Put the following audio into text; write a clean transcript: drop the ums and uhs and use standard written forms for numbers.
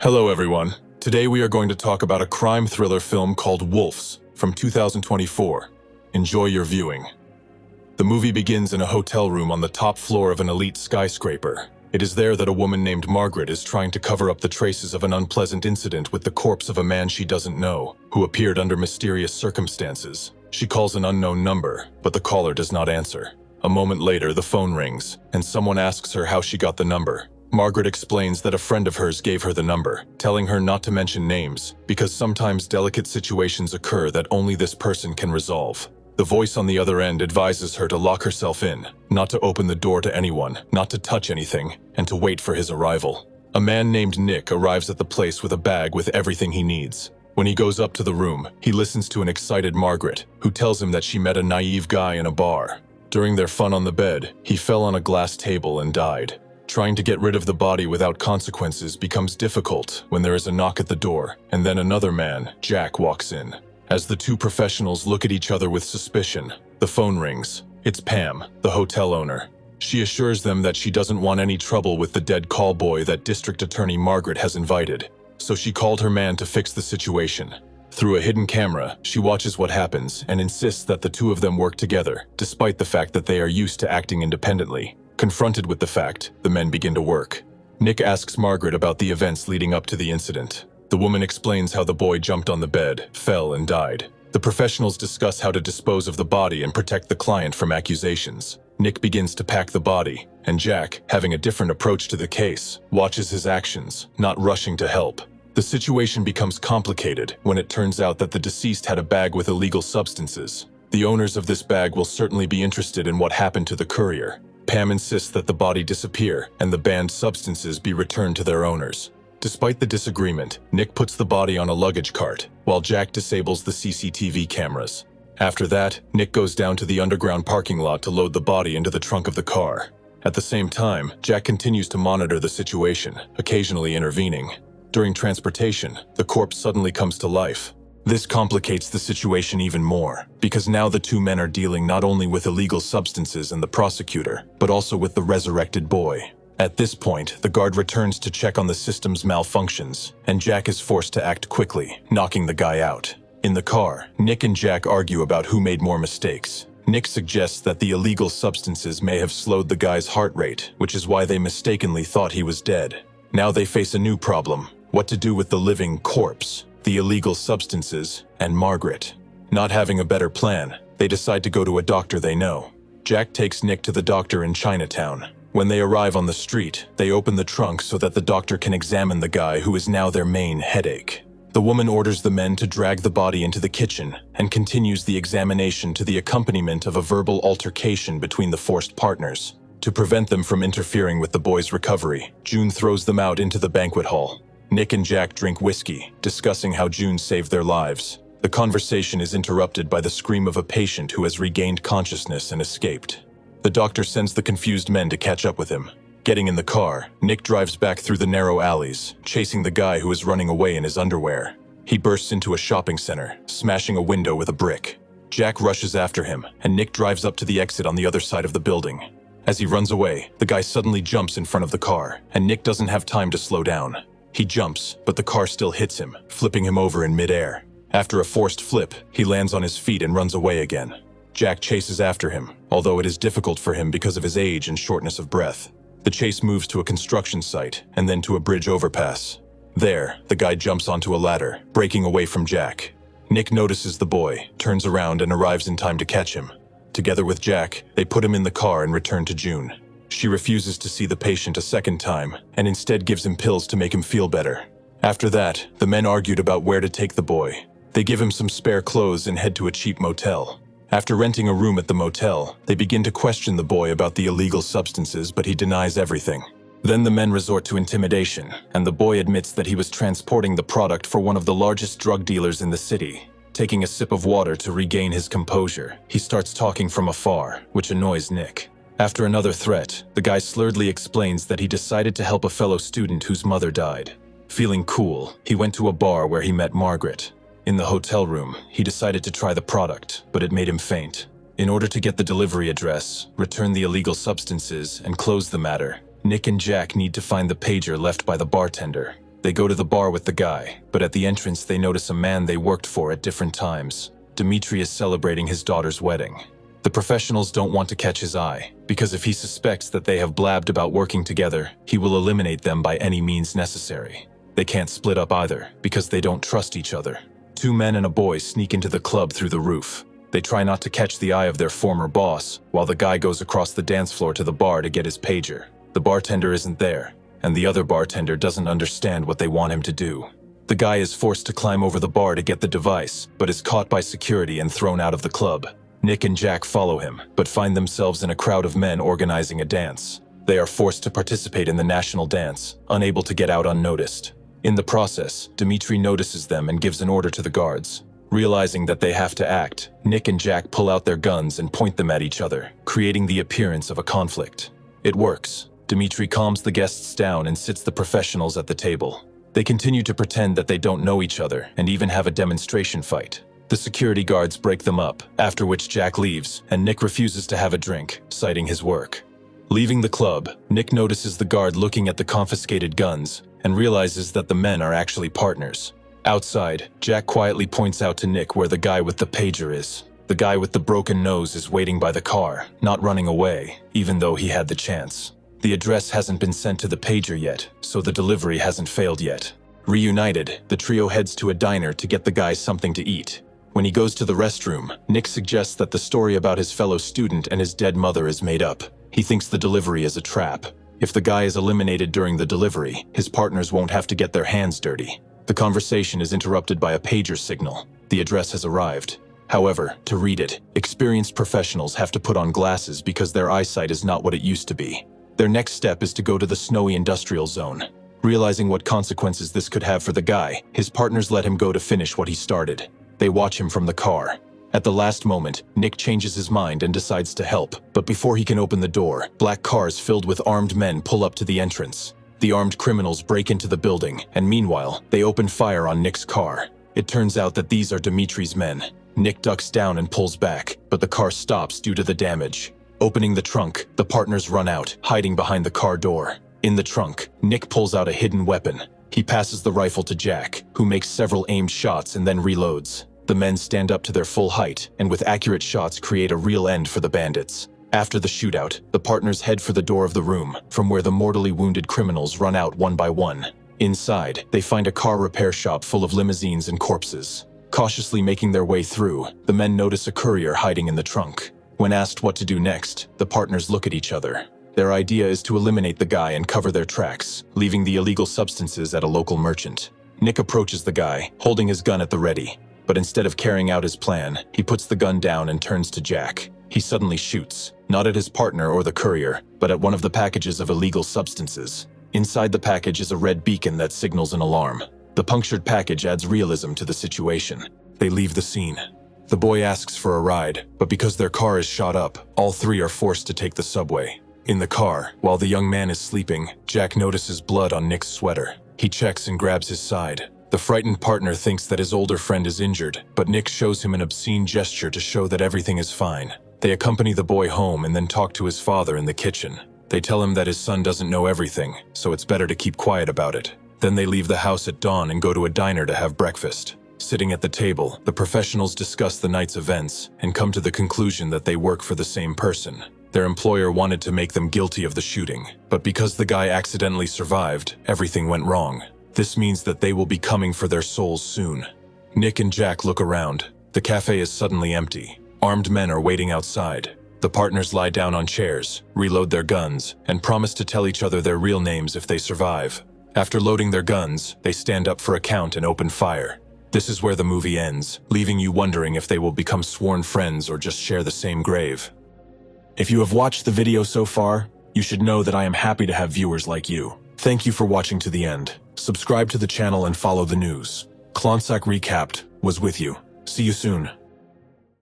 Hello everyone. Today we are going to talk about a crime thriller film called Wolves from 2024. Enjoy your viewing. The movie begins in a hotel room on the top floor of an elite skyscraper. It is there that a woman named Margaret is trying to cover up the traces of an unpleasant incident with the corpse of a man she doesn't know, who appeared under mysterious circumstances. She calls an unknown number, but the caller does not answer. A moment later, the phone rings, and someone asks her how she got the number. Margaret explains that a friend of hers gave her the number, telling her not to mention names, because sometimes delicate situations occur that only this person can resolve. The voice on the other end advises her to lock herself in, not to open the door to anyone, not to touch anything, and to wait for his arrival. A man named Nick arrives at the place with a bag with everything he needs. When he goes up to the room, he listens to an excited Margaret, who tells him that she met a naive guy in a bar. During their fun on the bed, he fell on a glass table and died. Trying to get rid of the body without consequences becomes difficult when there is a knock at the door, and then another man, Jack, walks in. As the two professionals look at each other with suspicion, the phone rings. It's Pam, the hotel owner. She assures them that she doesn't want any trouble with the dead callboy that District Attorney Margaret has invited, so she called her man to fix the situation. Through a hidden camera, she watches what happens and insists that the two of them work together, despite the fact that they are used to acting independently. Confronted with the fact, the men begin to work. Nick asks Margaret about the events leading up to the incident. The woman explains how the boy jumped on the bed, fell, and died. The professionals discuss how to dispose of the body and protect the client from accusations. Nick begins to pack the body, and Jack, having a different approach to the case, watches his actions, not rushing to help. The situation becomes complicated when it turns out that the deceased had a bag with illegal substances. The owners of this bag will certainly be interested in what happened to the courier. Pam insists that the body disappear and the banned substances be returned to their owners. Despite the disagreement, Nick puts the body on a luggage cart, while Jack disables the CCTV cameras. After that, Nick goes down to the underground parking lot to load the body into the trunk of the car. At the same time, Jack continues to monitor the situation, occasionally intervening. During transportation, the corpse suddenly comes to life. This complicates the situation even more, because now the two men are dealing not only with illegal substances and the prosecutor, but also with the resurrected boy. At this point, the guard returns to check on the system's malfunctions, and Jack is forced to act quickly, knocking the guy out. In the car, Nick and Jack argue about who made more mistakes. Nick suggests that the illegal substances may have slowed the guy's heart rate, which is why they mistakenly thought he was dead. Now they face a new problem: what to do with the living corpse, the illegal substances, and Margaret. Not having a better plan, they decide to go to a doctor they know. Jack takes Nick to the doctor in Chinatown. When they arrive on the street, they open the trunk so that the doctor can examine the guy who is now their main headache. The woman orders the men to drag the body into the kitchen and continues the examination to the accompaniment of a verbal altercation between the forced partners. To prevent them from interfering with the boy's recovery, June throws them out into the banquet hall. Nick and Jack drink whiskey, discussing how June saved their lives. The conversation is interrupted by the scream of a patient who has regained consciousness and escaped. The doctor sends the confused men to catch up with him. Getting in the car, Nick drives back through the narrow alleys, chasing the guy who is running away in his underwear. He bursts into a shopping center, smashing a window with a brick. Jack rushes after him, and Nick drives up to the exit on the other side of the building. As he runs away, the guy suddenly jumps in front of the car, and Nick doesn't have time to slow down. He jumps, but the car still hits him, flipping him over in midair. After a forced flip, he lands on his feet and runs away again. Jack chases after him, although it is difficult for him because of his age and shortness of breath. The chase moves to a construction site, and then to a bridge overpass. There, the guy jumps onto a ladder, breaking away from Jack. Nick notices the boy, turns around, and arrives in time to catch him. Together with Jack, they put him in the car and return to June. She refuses to see the patient a second time, and instead gives him pills to make him feel better. After that, the men argued about where to take the boy. They give him some spare clothes and head to a cheap motel. After renting a room at the motel, they begin to question the boy about the illegal substances, but he denies everything. Then the men resort to intimidation, and the boy admits that he was transporting the product for one of the largest drug dealers in the city. Taking a sip of water to regain his composure, he starts talking from afar, which annoys Nick. After another threat, the guy slurredly explains that he decided to help a fellow student whose mother died. Feeling cool, he went to a bar where he met Margaret. In the hotel room, he decided to try the product, but it made him faint. In order to get the delivery address, return the illegal substances, and close the matter, Nick and Jack need to find the pager left by the bartender. They go to the bar with the guy, but at the entrance they notice a man they worked for at different times. Dimitri is celebrating his daughter's wedding. The professionals don't want to catch his eye, because if he suspects that they have blabbed about working together, he will eliminate them by any means necessary. They can't split up either, because they don't trust each other. Two men and a boy sneak into the club through the roof. They try not to catch the eye of their former boss, while the guy goes across the dance floor to the bar to get his pager. The bartender isn't there, and the other bartender doesn't understand what they want him to do. The guy is forced to climb over the bar to get the device, but is caught by security and thrown out of the club. Nick and Jack follow him, but find themselves in a crowd of men organizing a dance. They are forced to participate in the national dance, unable to get out unnoticed. In the process, Dimitri notices them and gives an order to the guards. Realizing that they have to act, Nick and Jack pull out their guns and point them at each other, creating the appearance of a conflict. It works. Dimitri calms the guests down and sits the professionals at the table. They continue to pretend that they don't know each other and even have a demonstration fight. The security guards break them up, after which Jack leaves, and Nick refuses to have a drink, citing his work. Leaving the club, Nick notices the guard looking at the confiscated guns and realizes that the men are actually partners. Outside, Jack quietly points out to Nick where the guy with the pager is. The guy with the broken nose is waiting by the car, not running away, even though he had the chance. The address hasn't been sent to the pager yet, so the delivery hasn't failed yet. Reunited, the trio heads to a diner to get the guy something to eat. When he goes to the restroom, Nick suggests that the story about his fellow student and his dead mother is made up. He thinks the delivery is a trap. If the guy is eliminated during the delivery, his partners won't have to get their hands dirty. The conversation is interrupted by a pager signal. The address has arrived. However, to read it, experienced professionals have to put on glasses because their eyesight is not what it used to be. Their next step is to go to the snowy industrial zone. Realizing what consequences this could have for the guy, his partners let him go to finish what he started. They watch him from the car. At the last moment, Nick changes his mind and decides to help, but before he can open the door, black cars filled with armed men pull up to the entrance. The armed criminals break into the building, and meanwhile, they open fire on Nick's car. It turns out that these are Dimitri's men. Nick ducks down and pulls back, but the car stops due to the damage. Opening the trunk, the partners run out, hiding behind the car door. In the trunk, Nick pulls out a hidden weapon. He passes the rifle to Jack, who makes several aimed shots and then reloads. The men stand up to their full height, and with accurate shots create a real end for the bandits. After the shootout, the partners head for the door of the room, from where the mortally wounded criminals run out one by one. Inside, they find a car repair shop full of limousines and corpses. Cautiously making their way through, the men notice a courier hiding in the trunk. When asked what to do next, the partners look at each other. Their idea is to eliminate the guy and cover their tracks, leaving the illegal substances at a local merchant. Nick approaches the guy, holding his gun at the ready. But instead of carrying out his plan, he puts the gun down and turns to Jack. He suddenly shoots, not at his partner or the courier, but at one of the packages of illegal substances. Inside the package is a red beacon that signals an alarm. The punctured package adds realism to the situation. They leave the scene. The boy asks for a ride, but because their car is shot up, all three are forced to take the subway. In the car, while the young man is sleeping, Jack notices blood on Nick's sweater. He checks and grabs his side. The frightened partner thinks that his older friend is injured, but Nick shows him an obscene gesture to show that everything is fine. They accompany the boy home and then talk to his father in the kitchen. They tell him that his son doesn't know everything, so it's better to keep quiet about it. Then they leave the house at dawn and go to a diner to have breakfast. Sitting at the table, the professionals discuss the night's events and come to the conclusion that they work for the same person. Their employer wanted to make them guilty of the shooting, but because the guy accidentally survived, everything went wrong. This means that they will be coming for their souls soon. Nick and Jack look around. The cafe is suddenly empty. Armed men are waiting outside. The partners lie down on chairs, reload their guns, and promise to tell each other their real names if they survive. After loading their guns, they stand up for a count and open fire. This is where the movie ends, leaving you wondering if they will become sworn friends or just share the same grave. If you have watched the video so far, you should know that I am happy to have viewers like you. Thank you for watching to the end. Subscribe to the channel and follow the news. Klonsak Recapped was with you. See you soon.